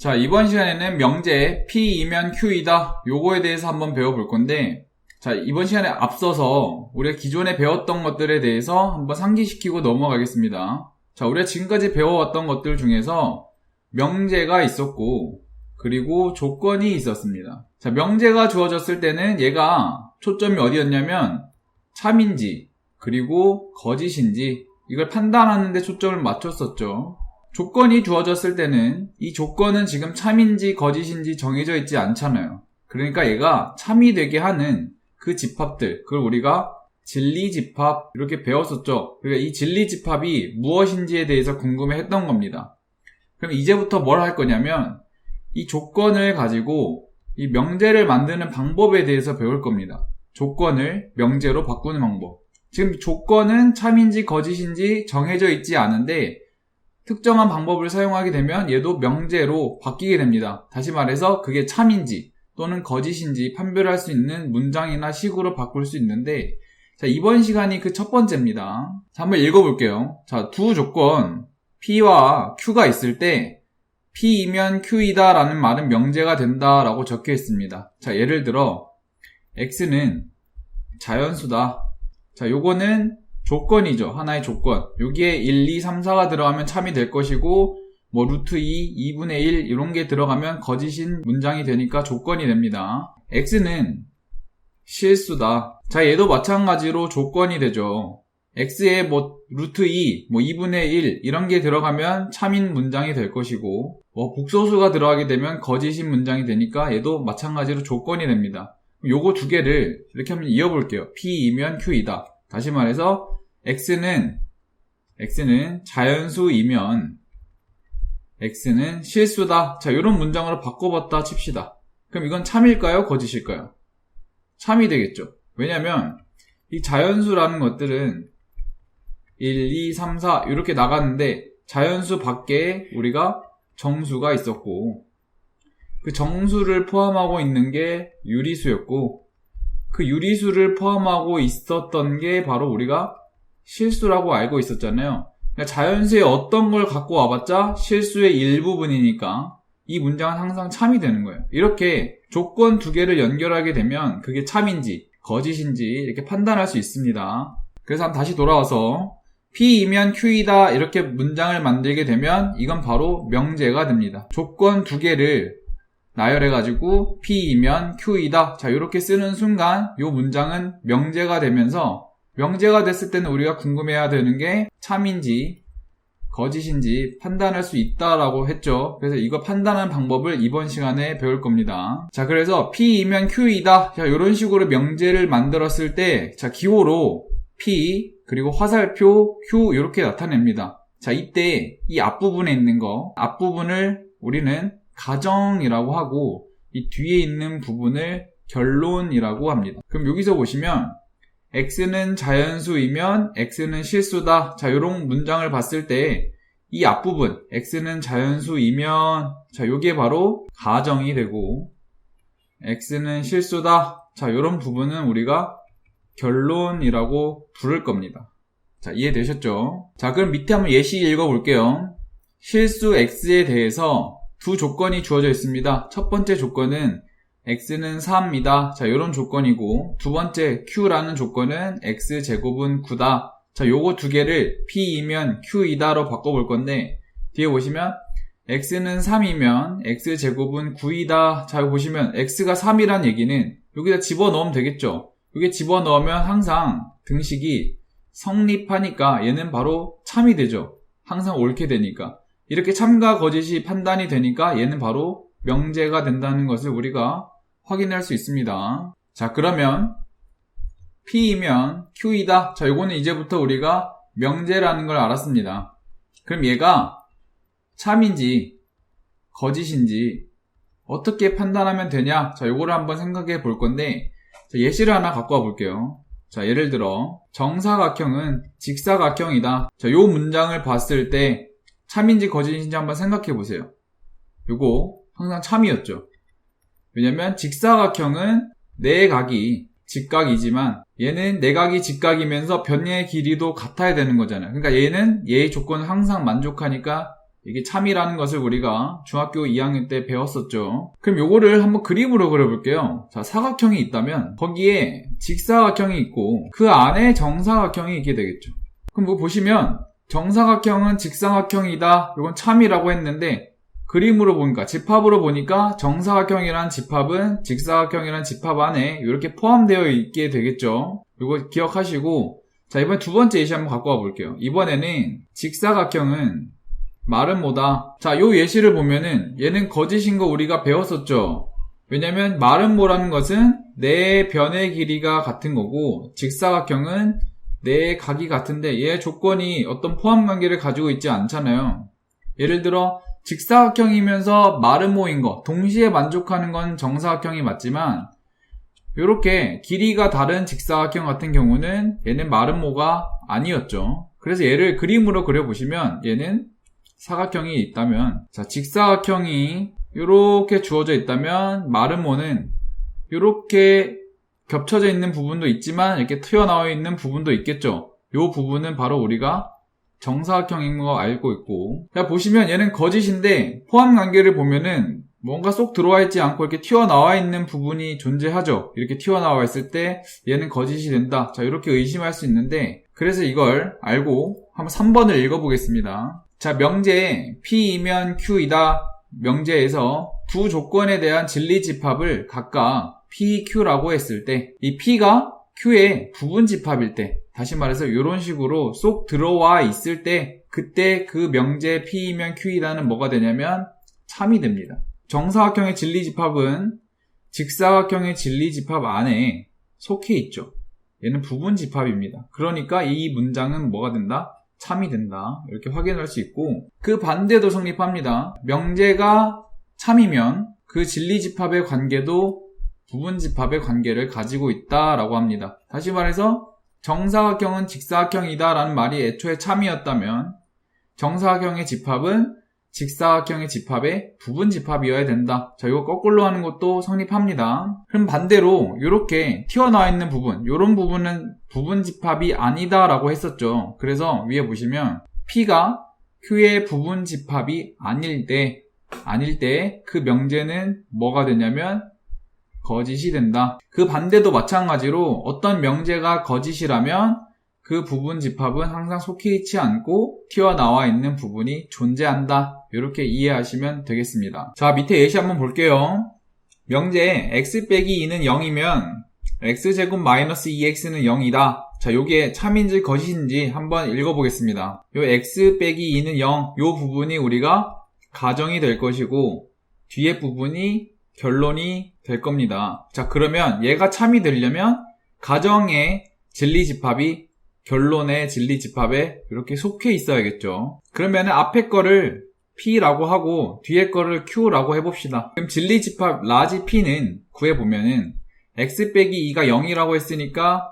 자, 이번 시간에는 명제 P이면 Q이다 요거에 대해서 한번 배워볼 건데, 자, 이번 시간에 앞서서 우리가 기존에 배웠던 것들에 대해서 한번 상기시키고 넘어가겠습니다. 자, 우리가 지금까지 배워왔던 것들 중에서 명제가 있었고, 그리고 조건이 있었습니다. 자, 명제가 주어졌을 때는 얘가 초점이 어디였냐면 참인지 그리고 거짓인지 이걸 판단하는 데 초점을 맞췄었죠. 조건이 주어졌을 때는 이 조건은 지금 참인지 거짓인지 정해져 있지 않잖아요. 그러니까 얘가 참이 되게 하는 그 집합들, 그걸 우리가 진리집합 이렇게 배웠었죠. 그러니까 이 진리집합이 무엇인지에 대해서 궁금해했던 겁니다. 그럼 이제부터 뭘 할 거냐면 이 조건을 가지고 이 명제를 만드는 방법에 대해서 배울 겁니다. 조건을 명제로 바꾸는 방법. 지금 조건은 참인지 거짓인지 정해져 있지 않은데 특정한 방법을 사용하게 되면 얘도 명제로 바뀌게 됩니다. 다시 말해서 그게 참인지 또는 거짓인지 판별할 수 있는 문장이나 식으로 바꿀 수 있는데, 자, 이번 시간이 그 첫 번째입니다. 자, 한번 읽어볼게요. 자, 두 조건 P와 Q가 있을 때 P이면 Q이다 라는 말은 명제가 된다 라고 적혀 있습니다. 자, 예를 들어 X는 자연수다. 자, 요거는 조건이죠. 하나의 조건. 여기에 1, 2, 3, 4가 들어가면 참이 될 것이고, 뭐 루트 2, 2분의 1 이런 게 들어가면 거짓인 문장이 되니까 조건이 됩니다. X는 실수다. 자, 얘도 마찬가지로 조건이 되죠. X에 뭐 루트 2, 뭐 2분의 1 이런 게 들어가면 참인 문장이 될 것이고, 뭐 복소수가 들어가게 되면 거짓인 문장이 되니까 얘도 마찬가지로 조건이 됩니다. 요거 두 개를 이렇게 한번 이어볼게요. P이면 Q이다. 다시 말해서 X는 자연수이면 X는 실수다. 자, 이런 문장으로 바꿔봤다 칩시다. 그럼 이건 참일까요? 거짓일까요? 참이 되겠죠. 왜냐면 이 자연수라는 것들은 1, 2, 3, 4 이렇게 나갔는데 자연수 밖에 우리가 정수가 있었고 그 정수를 포함하고 있는 게 유리수였고 그 유리수를 포함하고 있었던 게 바로 우리가 실수라고 알고 있었잖아요. 그러니까 자연수의 어떤 걸 갖고 와봤자 실수의 일부분이니까 이 문장은 항상 참이 되는 거예요. 이렇게 조건 두 개를 연결하게 되면 그게 참인지 거짓인지 이렇게 판단할 수 있습니다. 그래서 한번 다시 돌아와서 P이면 Q이다 이렇게 문장을 만들게 되면 이건 바로 명제가 됩니다. 조건 두 개를 나열해가지고 P이면 Q이다. 자, 이렇게 쓰는 순간 이 문장은 명제가 되면서 명제가 됐을 때는 우리가 궁금해야 되는 게 참인지 거짓인지 판단할 수 있다라고 했죠. 그래서 이거 판단하는 방법을 이번 시간에 배울 겁니다. 자, 그래서 P이면 Q이다. 자, 이런 식으로 명제를 만들었을 때, 자, 기호로 P 그리고 화살표 Q 이렇게 나타냅니다. 자, 이때 이 앞부분에 있는 거, 앞부분을 우리는 가정이라고 하고 이 뒤에 있는 부분을 결론이라고 합니다. 그럼 여기서 보시면 X는 자연수이면 X는 실수다. 자, 이런 문장을 봤을 때 이 앞부분 X는 자연수이면 자, 요게 바로 가정이 되고 X는 실수다. 자, 이런 부분은 우리가 결론이라고 부를 겁니다. 자, 이해되셨죠? 자, 그럼 밑에 한번 예시 읽어볼게요. 실수 X에 대해서 두 조건이 주어져 있습니다. 첫 번째 조건은 X는 4입니다. 자, 요런 조건이고, 두 번째 Q라는 조건은 X제곱은 9다. 자, 요거 두 개를 P이면 Q이다로 바꿔볼 건데, 뒤에 보시면 X는 3이면 X제곱은 9이다. 자, 여기 보시면 X가 3이란 얘기는 여기다 집어넣으면 되겠죠? 여기 집어넣으면 항상 등식이 성립하니까 얘는 바로 참이 되죠. 항상 옳게 되니까. 이렇게 참과 거짓이 판단이 되니까 얘는 바로 명제가 된다는 것을 우리가 확인할 수 있습니다. 자, 그러면 P이면 Q이다. 자, 요거는 이제부터 우리가 명제라는 걸 알았습니다. 그럼 얘가 참인지 거짓인지 어떻게 판단하면 되냐? 자, 요거를 한번 생각해 볼 건데, 자, 예시를 하나 갖고 와 볼게요. 자, 예를 들어 정사각형은 직사각형이다. 자, 요 문장을 봤을 때 참인지 거짓인지 한번 생각해 보세요. 요거 항상 참이었죠. 왜냐면 직사각형은 내각이 직각이지만 얘는 내각이 직각이면서 변의 길이도 같아야 되는 거잖아요. 그러니까 얘는 얘의 조건을 항상 만족하니까 이게 참이라는 것을 우리가 중학교 2학년 때 배웠었죠. 그럼 요거를 한번 그림으로 그려볼게요. 자, 사각형이 있다면 거기에 직사각형이 있고 그 안에 정사각형이 있게 되겠죠. 그럼 뭐 보시면 정사각형은 직사각형이다. 이건 참이라고 했는데 그림으로 보니까 집합으로 보니까 정사각형이란 집합은 직사각형이란 집합 안에 이렇게 포함되어 있게 되겠죠. 이거 기억하시고 자, 이번에 두 번째 예시 한번 갖고 와 볼게요. 이번에는 직사각형은 말은 뭐다? 자, 요 예시를 보면은 얘는 거짓인 거 우리가 배웠었죠. 왜냐면 말은 뭐라는 것은 네 변의 길이가 같은 거고 직사각형은 네 각이 같은데 얘 조건이 어떤 포함 관계를 가지고 있지 않잖아요. 예를 들어 직사각형이면서 마름모인 거 동시에 만족하는 건 정사각형이 맞지만 이렇게 길이가 다른 직사각형 같은 경우는 얘는 마름모가 아니었죠. 그래서 얘를 그림으로 그려보시면 얘는 사각형이 있다면 자, 직사각형이 이렇게 주어져 있다면 마름모는 이렇게 겹쳐져 있는 부분도 있지만 이렇게 튀어나와 있는 부분도 있겠죠. 이 부분은 바로 우리가 정사각형인 거 알고 있고 자, 보시면 얘는 거짓인데 포함 관계를 보면은 뭔가 쏙 들어와 있지 않고 이렇게 튀어나와 있는 부분이 존재하죠. 이렇게 튀어나와 있을 때 얘는 거짓이 된다. 자, 이렇게 의심할 수 있는데 그래서 이걸 알고 한번 3번을 읽어보겠습니다. 자, 명제 P이면 Q이다. 명제에서 두 조건에 대한 진리집합을 각각 P, Q라고 했을 때 이 P가 Q의 부분집합일 때 다시 말해서 이런 식으로 쏙 들어와 있을 때 그때 그 명제 P이면 Q이다는 뭐가 되냐면 참이 됩니다. 정사각형의 진리집합은 직사각형의 진리집합 안에 속해 있죠. 얘는 부분집합입니다. 그러니까 이 문장은 뭐가 된다? 참이 된다. 이렇게 확인할 수 있고 그 반대도 성립합니다. 명제가 참이면 그 진리집합의 관계도 부분집합의 관계를 가지고 있다라고 합니다. 다시 말해서 정사각형은 직사각형이다 라는 말이 애초에 참이었다면 정사각형의 집합은 직사각형의 집합의 부분집합이어야 된다. 자, 이거 거꾸로 하는 것도 성립합니다. 그럼 반대로 이렇게 튀어나와 있는 부분, 이런 부분은 부분집합이 아니다 라고 했었죠. 그래서 위에 보시면 P가 Q의 부분집합이 아닐 때 그 명제는 뭐가 되냐면 거짓이 된다. 그 반대도 마찬가지로 어떤 명제가 거짓이라면 그 부분집합은 항상 속해 있지 않고 튀어나와 있는 부분이 존재한다. 이렇게 이해하시면 되겠습니다. 자, 밑에 예시 한번 볼게요. 명제 x 빼기 2는 0이면 x제곱 마이너스 2x는 0이다. 자, 요게 참인지 거짓인지 한번 읽어보겠습니다. 요 x 빼기 2는 0, 요 부분이 우리가 가정이 될 것이고 뒤에 부분이 결론이 될 겁니다. 자, 그러면 얘가 참이 되려면 가정의 진리집합이 결론의 진리집합에 이렇게 속해 있어야겠죠. 그러면 앞에 거를 P라고 하고 뒤에 거를 Q라고 해봅시다. 그럼 진리집합 라지 P는 구해보면은 x 빼기 2가 0이라고 했으니까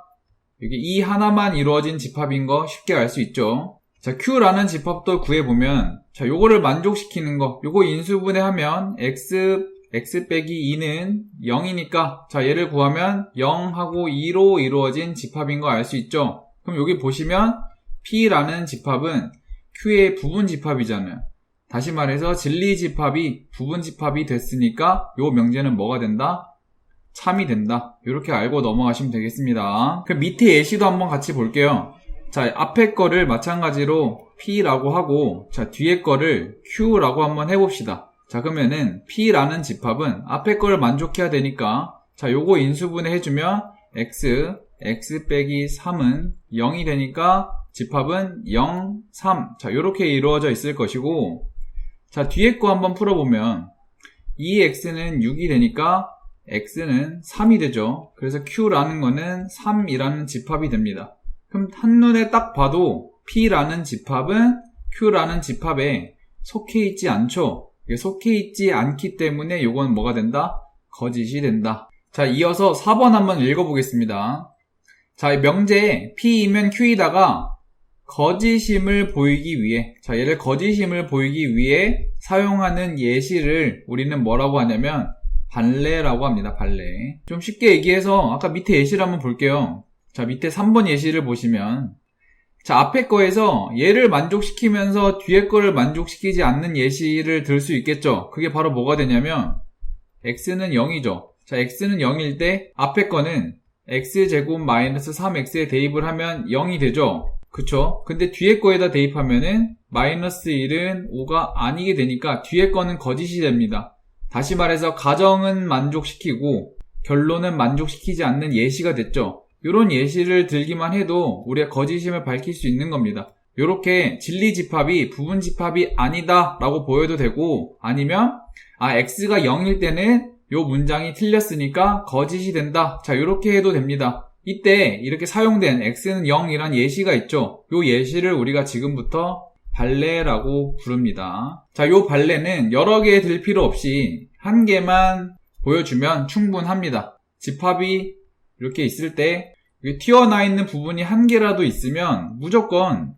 여기 2 하나만 이루어진 집합인 거 쉽게 알 수 있죠. 자, Q라는 집합도 구해보면 자, 요거를 만족시키는 거 요거 인수분해하면 x 빼기 2는 0이니까 자, 얘를 구하면 0하고 2로 이루어진 집합인 거 알 수 있죠. 그럼 여기 보시면 P라는 집합은 Q의 부분집합이잖아요. 다시 말해서 진리집합이 부분집합이 됐으니까 요 명제는 뭐가 된다? 참이 된다. 이렇게 알고 넘어가시면 되겠습니다. 그럼 밑에 예시도 한번 같이 볼게요. 자, 앞에 거를 마찬가지로 P라고 하고 자, 뒤에 거를 Q라고 한번 해봅시다. 자, 그러면은 P라는 집합은 앞에 거를 만족해야 되니까 자, 요거 인수분해 해주면 x 빼기 3은 0이 되니까 집합은 0, 3. 자, 요렇게 이루어져 있을 것이고 자, 뒤에 거 한번 풀어보면 2x는 6이 되니까 x는 3이 되죠. 그래서 q라는 거는 3이라는 집합이 됩니다. 그럼 한눈에 딱 봐도 p라는 집합은 q라는 집합에 속해 있지 않죠. 속해 있지 않기 때문에 요건 뭐가 된다? 거짓이 된다. 자, 이어서 4번 한번 읽어보겠습니다. 자, 명제에 P이면 Q이다가 거짓임을 보이기 위해 자, 얘를 거짓임을 보이기 위해 사용하는 예시를 우리는 뭐라고 하냐면 반례라고 합니다. 반례. 좀 쉽게 얘기해서 아까 밑에 예시를 한번 볼게요. 자, 밑에 3번 예시를 보시면 자, 앞에 거에서 얘를 만족시키면서 뒤에 거를 만족시키지 않는 예시를 들 수 있겠죠. 그게 바로 뭐가 되냐면 x는 0이죠. 자, x는 0일 때 앞에 거는 x제곱 마이너스 3x에 대입을 하면 0이 되죠. 그쵸? 근데 뒤에 거에다 대입하면은 마이너스 1은 5가 아니게 되니까 뒤에 거는 거짓이 됩니다. 다시 말해서 가정은 만족시키고 결론은 만족시키지 않는 예시가 됐죠. 이런 예시를 들기만 해도 우리가 거짓임을 밝힐 수 있는 겁니다. 이렇게 진리집합이 부분집합이 아니다 라고 보여도 되고, 아니면 x가 0일 때는 이 문장이 틀렸으니까 거짓이 된다. 자, 이렇게 해도 됩니다. 이때 이렇게 사용된 x는 0이란 예시가 있죠. 이 예시를 우리가 지금부터 발레라고 부릅니다. 자, 이 발레는 여러 개 들 필요 없이 한 개만 보여주면 충분합니다. 집합이 이렇게 있을 때 튀어나와 있는 부분이 한 개라도 있으면 무조건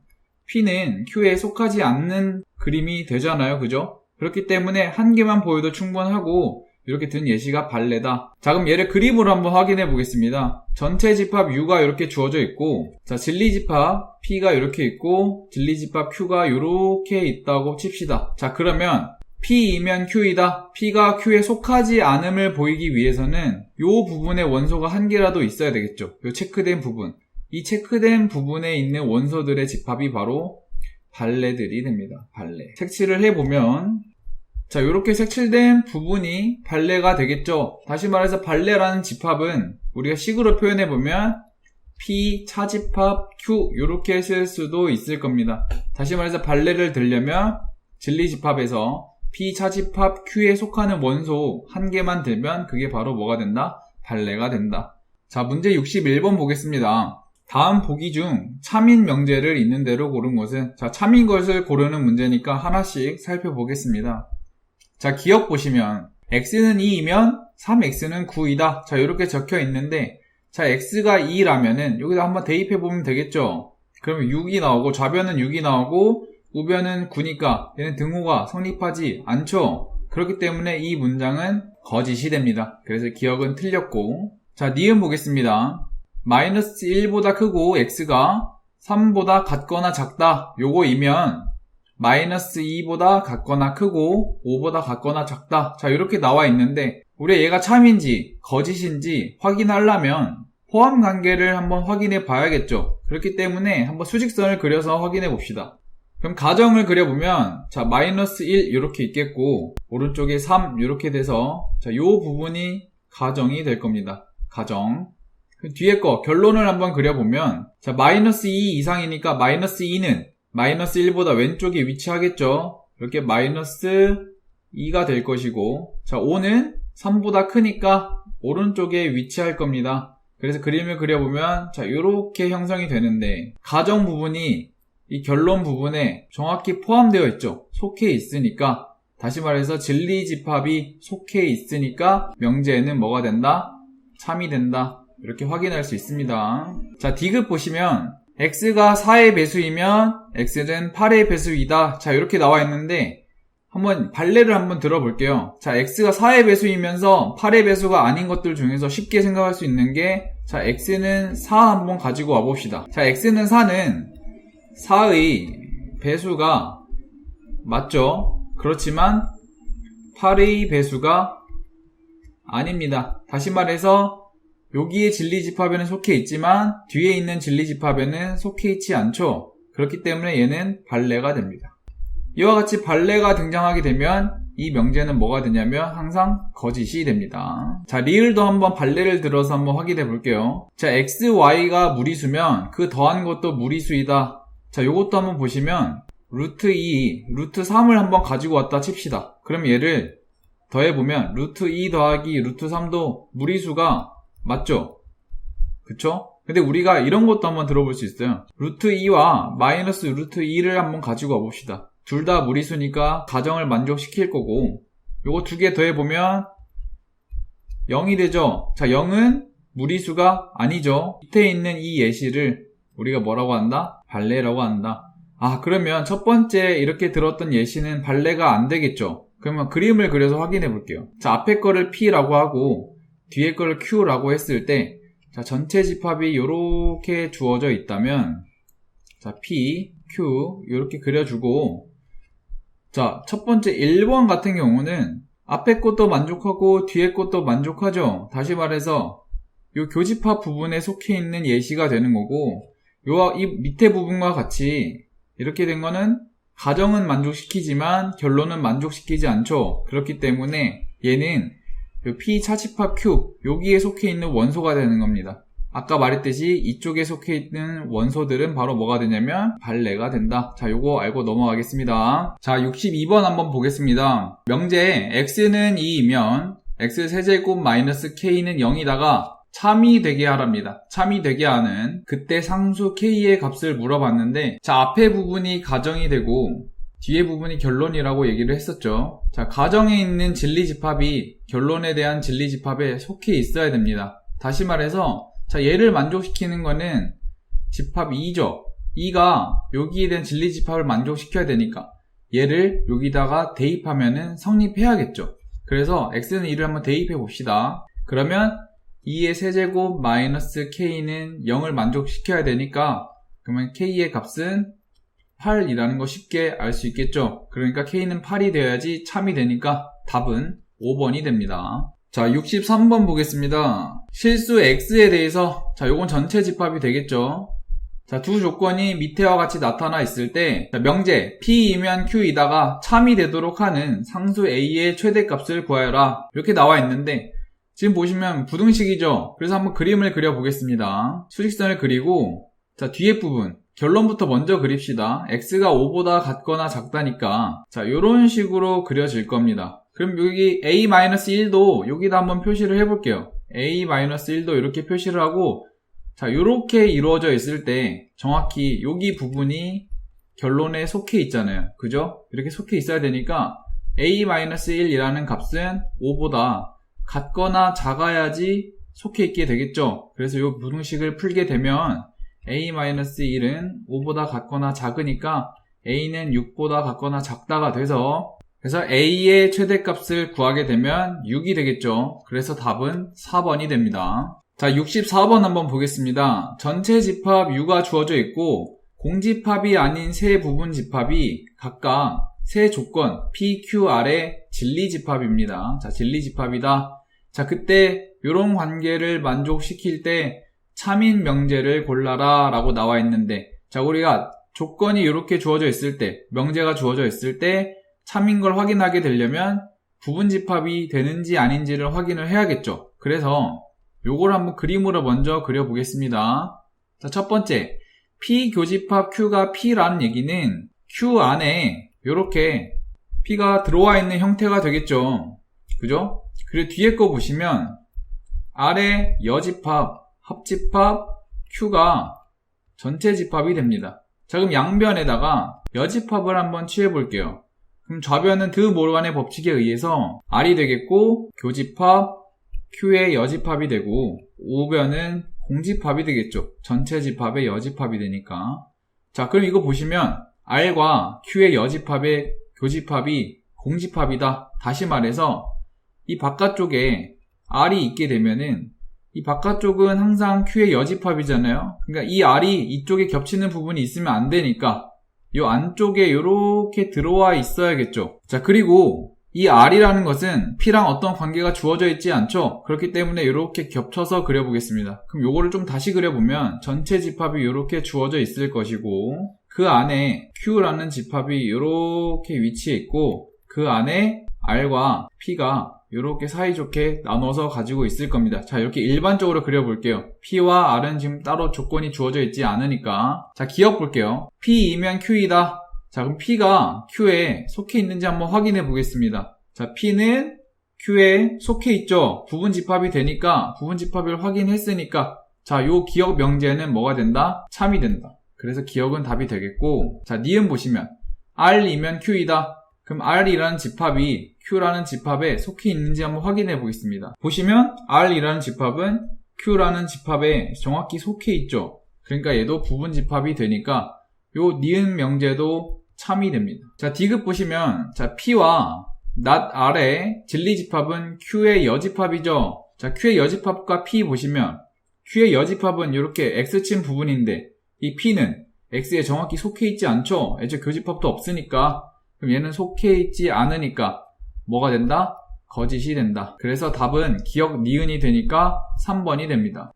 P는 Q에 속하지 않는 그림이 되잖아요. 그죠? 그렇기 때문에 한 개만 보여도 충분하고 이렇게 든 예시가 발레다. 자, 그럼 얘를 그림으로 한번 확인해 보겠습니다. 전체 집합 U가 이렇게 주어져 있고, 자, 진리집합 P가 이렇게 있고 진리집합 Q가 이렇게 있다고 칩시다. 자, 그러면 P이면 Q이다. P가 Q에 속하지 않음을 보이기 위해서는 이 부분에 원소가 한 개라도 있어야 되겠죠. 이 체크된 부분. 이 체크된 부분에 있는 원소들의 집합이 바로 발레들이 됩니다. 발레. 색칠을 해보면, 자, 이렇게 색칠된 부분이 발레가 되겠죠. 다시 말해서 발레라는 집합은 우리가 식으로 표현해보면 P 차집합 Q 이렇게 쓸 수도 있을 겁니다. 다시 말해서 발레를 들려면 진리집합에서 P 차집합 Q에 속하는 원소 한 개만 들면 그게 바로 뭐가 된다? 발레가 된다. 자, 문제 61번 보겠습니다. 다음 보기 중 참인 명제를 있는 대로 고른 것은, 자, 참인 것을 고르는 문제니까 하나씩 살펴보겠습니다. 자, 기억 보시면 x는 2이면 3x는 9이다. 자, 이렇게 적혀 있는데, 자, x가 2라면은 여기다 한번 대입해 보면 되겠죠. 그러면 6이 나오고 좌변은 6이 나오고 우변은 9니까 얘는 등호가 성립하지 않죠. 그렇기 때문에 이 문장은 거짓이 됩니다. 그래서 기억은 틀렸고, 자, 니은 보겠습니다. 마이너스 1보다 크고 x가 3보다 같거나 작다. 요거이면 마이너스 2보다 같거나 크고 5보다 같거나 작다. 자, 이렇게 나와 있는데 우리가 얘가 참인지 거짓인지 확인하려면 포함 관계를 한번 확인해 봐야겠죠. 그렇기 때문에 한번 수직선을 그려서 확인해 봅시다. 그럼 가정을 그려보면, 자, 마이너스 1 이렇게 있겠고 오른쪽에 3 이렇게 돼서, 자, 요 부분이 가정이 될 겁니다. 가정. 뒤에 거 결론을 한번 그려보면, 자, 마이너스 2 이상이니까 마이너스 2는 마이너스 1보다 왼쪽에 위치하겠죠. 이렇게 마이너스 2가 될 것이고, 자, 5는 3보다 크니까 오른쪽에 위치할 겁니다. 그래서 그림을 그려보면, 자, 이렇게 형성이 되는데 가정 부분이 이 결론 부분에 정확히 포함되어 있죠. 속해 있으니까, 다시 말해서 진리집합이 속해 있으니까 명제에는 뭐가 된다? 참이 된다. 이렇게 확인할 수 있습니다. 자, D급 보시면 x가 4의 배수이면 x는 8의 배수이다. 자, 이렇게 나와 있는데 한번 발레를 한번 들어볼게요. 자, x가 4의 배수이면서 8의 배수가 아닌 것들 중에서 쉽게 생각할 수 있는 게, 자, x는 4 한번 가지고 와봅시다. 자, x는 4는 4의 배수가 맞죠? 그렇지만 8의 배수가 아닙니다. 다시 말해서 여기에 진리집합에는 속해 있지만 뒤에 있는 진리집합에는 속해 있지 않죠. 그렇기 때문에 얘는 발레가 됩니다. 이와 같이 발레가 등장하게 되면 이 명제는 뭐가 되냐면 항상 거짓이 됩니다. 자, 리을도 한번 발레를 들어서 한번 확인해 볼게요. 자, x, y가 무리수면 그 더한 것도 무리수이다. 자, 요것도 한번 보시면 루트 2, 루트 3을 한번 가지고 왔다 칩시다. 그럼 얘를 더해보면 루트 2 더하기 루트 3도 무리수가 맞죠? 그쵸? 근데 우리가 이런 것도 한번 들어볼 수 있어요. 루트 2와 마이너스 루트 2를 한번 가지고 와봅시다. 둘 다 무리수니까 가정을 만족시킬 거고, 요거 두 개 더해보면 0이 되죠? 자, 0은 무리수가 아니죠. 밑에 있는 이 예시를 우리가 뭐라고 한다? 발레라고 한다. 아, 그러면 첫 번째 이렇게 들었던 예시는 발레가 안 되겠죠? 그러면 그림을 그려서 확인해 볼게요. 자, 앞에 거를 P라고 하고 뒤에 거를 Q라고 했을 때, 자, 전체 집합이 이렇게 주어져 있다면, 자, P, Q 이렇게 그려주고, 자, 첫 번째 1번 같은 경우는 앞에 것도 만족하고 뒤에 것도 만족하죠. 다시 말해서 이 교집합 부분에 속해 있는 예시가 되는 거고, 이 밑에 부분과 같이 이렇게 된 거는 가정은 만족시키지만 결론은 만족시키지 않죠. 그렇기 때문에 얘는 P 차집합 Q 여기에 속해 있는 원소가 되는 겁니다. 아까 말했듯이 이쪽에 속해 있는 원소들은 바로 뭐가 되냐면 발레가 된다. 자, 요거 알고 넘어가겠습니다. 자, 62번 한번 보겠습니다. 명제 x는 2이면 x세제곱 마이너스 k는 0이다가 참이 되게 하랍니다. 참이 되게 하는 그때 상수 k의 값을 물어봤는데, 자, 앞에 부분이 가정이 되고 뒤에 부분이 결론이라고 얘기를 했었죠. 자, 가정에 있는 진리집합이 결론에 대한 진리집합에 속해 있어야 됩니다. 다시 말해서 자, 얘를 만족시키는 거는 집합 2죠. 2가 여기에 대한 진리집합을 만족시켜야 되니까 얘를 여기다가 대입하면은 성립해야겠죠. 그래서 x는 2를 한번 대입해 봅시다. 그러면 2의 세제곱 마이너스 k는 0을 만족시켜야 되니까 그러면 k의 값은 8이라는 거 쉽게 알 수 있겠죠. 그러니까 k는 8이 되어야지 참이 되니까 답은 5번이 됩니다. 자, 63번 보겠습니다. 실수 x에 대해서, 자, 요건 전체 집합이 되겠죠. 자, 두 조건이 밑에와 같이 나타나 있을 때, 자, 명제 p이면 q이다가 참이 되도록 하는 상수 a의 최대값을 구하여라. 이렇게 나와 있는데, 지금 보시면 부등식이죠. 그래서 한번 그림을 그려보겠습니다. 수직선을 그리고, 자, 뒤에 부분, 결론부터 먼저 그립시다. x가 5보다 같거나 작다니까, 자, 요런 식으로 그려질 겁니다. 그럼 여기 a-1도 여기다 한번 표시를 해볼게요. a-1도 이렇게 표시를 하고, 자, 이렇게 이루어져 있을 때 정확히 여기 부분이 결론에 속해 있잖아요. 그죠? 이렇게 속해 있어야 되니까 a-1이라는 값은 5보다 같거나 작아야지 속해 있게 되겠죠. 그래서 이 부등식을 풀게 되면 a-1은 5보다 같거나 작으니까 a는 6보다 같거나 작다가 돼서, 그래서 a의 최대값을 구하게 되면 6이 되겠죠. 그래서 답은 4번이 됩니다. 자, 64번 한번 보겠습니다. 전체 집합 U가 주어져 있고 공집합이 아닌 세 부분 집합이 각각 세 조건 P, Q, R의 진리집합입니다. 자, 진리집합이다. 자, 그때 이런 관계를 만족시킬 때 참인 명제를 골라라 라고 나와 있는데, 자, 우리가 조건이 이렇게 주어져 있을 때, 명제가 주어져 있을 때 참인 걸 확인하게 되려면 부분집합이 되는지 아닌지를 확인을 해야겠죠. 그래서 요걸 한번 그림으로 먼저 그려보겠습니다. 자, 첫 번째, P 교집합 Q가 P라는 얘기는 Q 안에 이렇게 P가 들어와 있는 형태가 되겠죠. 그죠? 그리고 뒤에 거 보시면 아래 여집합, 합집합 Q가 전체 집합이 됩니다. 자, 그럼 양변에다가 여집합을 한번 취해 볼게요. 그럼 좌변은 드 모르간의 법칙에 의해서 R이 되겠고, 교집합 Q의 여집합이 되고, 우변은 공집합이 되겠죠. 전체 집합의 여집합이 되니까. 자, 그럼 이거 보시면 R과 Q의 여집합의 교집합이 공집합이다. 다시 말해서 이 바깥쪽에 R이 있게 되면은 이 바깥쪽은 항상 Q의 여집합이잖아요. 그러니까 이 R이 이쪽에 겹치는 부분이 있으면 안 되니까 이 안쪽에 이렇게 들어와 있어야겠죠. 자, 그리고 이 R이라는 것은 P랑 어떤 관계가 주어져 있지 않죠. 그렇기 때문에 이렇게 겹쳐서 그려보겠습니다. 그럼 요거를 좀 다시 그려보면 전체 집합이 이렇게 주어져 있을 것이고, 그 안에 Q라는 집합이 이렇게 위치해 있고, 그 안에 R과 P가 이렇게 사이좋게 나눠서 가지고 있을 겁니다. 자, 이렇게 일반적으로 그려볼게요. P와 R은 지금 따로 조건이 주어져 있지 않으니까. 자, 기억 볼게요. P이면 Q이다. 자, 그럼 P가 Q에 속해 있는지 한번 확인해 보겠습니다. 자, P는 Q에 속해 있죠. 부분집합이 되니까, 부분집합을 확인했으니까, 자, 요 기억 명제는 뭐가 된다? 참이 된다. 그래서 기억은 답이 되겠고, 자, 니은 보시면 R이면 Q이다. 그럼 R이라는 집합이 Q라는 집합에 속해 있는지 한번 확인해 보겠습니다. 보시면 R이라는 집합은 Q라는 집합에 정확히 속해 있죠. 그러니까 얘도 부분집합이 되니까 요 니은 명제도 참이 됩니다. 자, D급 보시면, 자, P와 not R의 진리집합은 Q의 여집합이죠. 자, Q의 여집합과 P 보시면 Q의 여집합은 이렇게 X친 부분인데 이 P는 x에 정확히 속해 있지 않죠? 애초에 교집합도 없으니까. 그럼 얘는 속해 있지 않으니까 뭐가 된다? 거짓이 된다. 그래서 답은 기역 니은이 되니까 3번이 됩니다.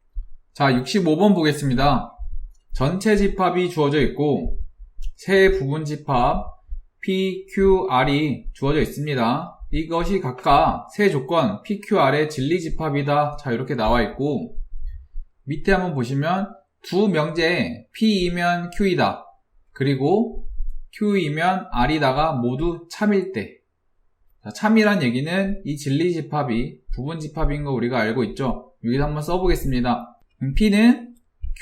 자, 65번 보겠습니다. 전체 집합이 주어져 있고 세 부분 집합 P, Q, R이 주어져 있습니다. 이것이 각각 세 조건 P, Q, R의 진리 집합이다. 자, 이렇게 나와 있고 밑에 한번 보시면 두 명제에 P이면 Q이다. 그리고 Q이면 R이다가 모두 참일 때. 자, 참이란 얘기는 이 진리 집합이 부분 집합인 거 우리가 알고 있죠. 여기서 한번 써보겠습니다. P는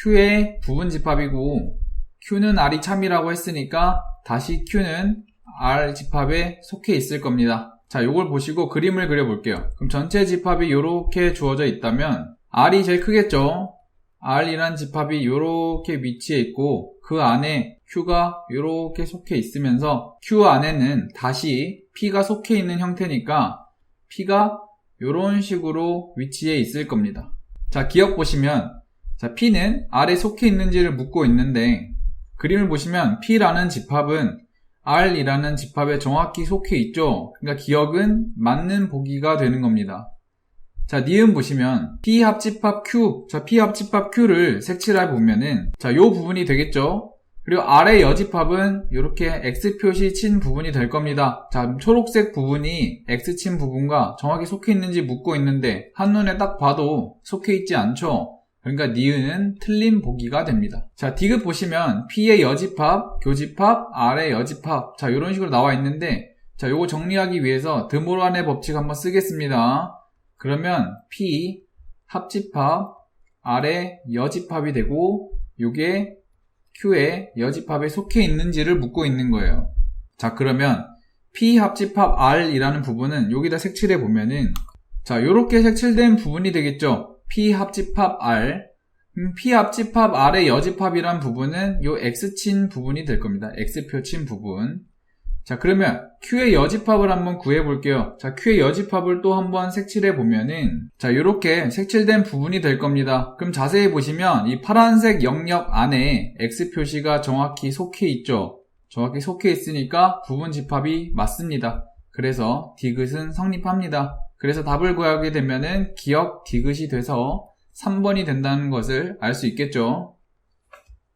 Q의 부분 집합이고 Q는 R이 참이라고 했으니까 다시 Q는 R 집합에 속해 있을 겁니다. 자, 요걸 보시고 그림을 그려볼게요. 그럼 전체 집합이 요렇게 주어져 있다면 R이 제일 크겠죠. R이란 집합이 요렇게 위치해 있고 그 안에 Q가 요렇게 속해 있으면서 Q 안에는 다시 P가 속해 있는 형태니까 P가 요런 식으로 위치해 있을 겁니다. 자, 기억 보시면 자, P는 R에 속해 있는지를 묻고 있는데 그림을 보시면 P라는 집합은 R이라는 집합에 정확히 속해 있죠. 그러니까 기억은 맞는 보기가 되는 겁니다. 자, 니은 보시면 P 합집합 Q. 자, P 합집합 Q를 색칠해 보면은 자, 요 부분이 되겠죠. 그리고 R의 여집합은 이렇게 X 표시 친 부분이 될 겁니다. 자, 초록색 부분이 X 친 부분과 정확히 속해 있는지 묻고 있는데 한눈에 딱 봐도 속해 있지 않죠. 그러니까 니은은 틀린 보기가 됩니다. 자, 디귿 보시면 P의 여집합, 교집합, R의 여집합. 자, 이런 식으로 나와 있는데 자, 요거 정리하기 위해서 드모란의 법칙 한번 쓰겠습니다. 그러면 P 합집합, R의 여집합이 되고 요게 Q의 여집합에 속해 있는지를 묻고 있는 거예요. 자, 그러면 P 합집합 R이라는 부분은 여기다 색칠해 보면은 자, 요렇게 색칠된 부분이 되겠죠. P 합집합 R. P 합집합 R의 여집합이란 부분은 요 X 친 부분이 될 겁니다. X표 친 부분. 자, 그러면 Q의 여집합을 한번 구해 볼게요. 자, Q의 여집합을 또 한번 색칠해 보면은 자, 요렇게 색칠된 부분이 될 겁니다. 그럼 자세히 보시면 이 파란색 영역 안에 X 표시가 정확히 속해 있죠. 정확히 속해 있으니까 부분 집합이 맞습니다. 그래서 디귿은 성립합니다. 그래서 답을 구하게 되면은 기역 디귿이 돼서 3번이 된다는 것을 알 수 있겠죠.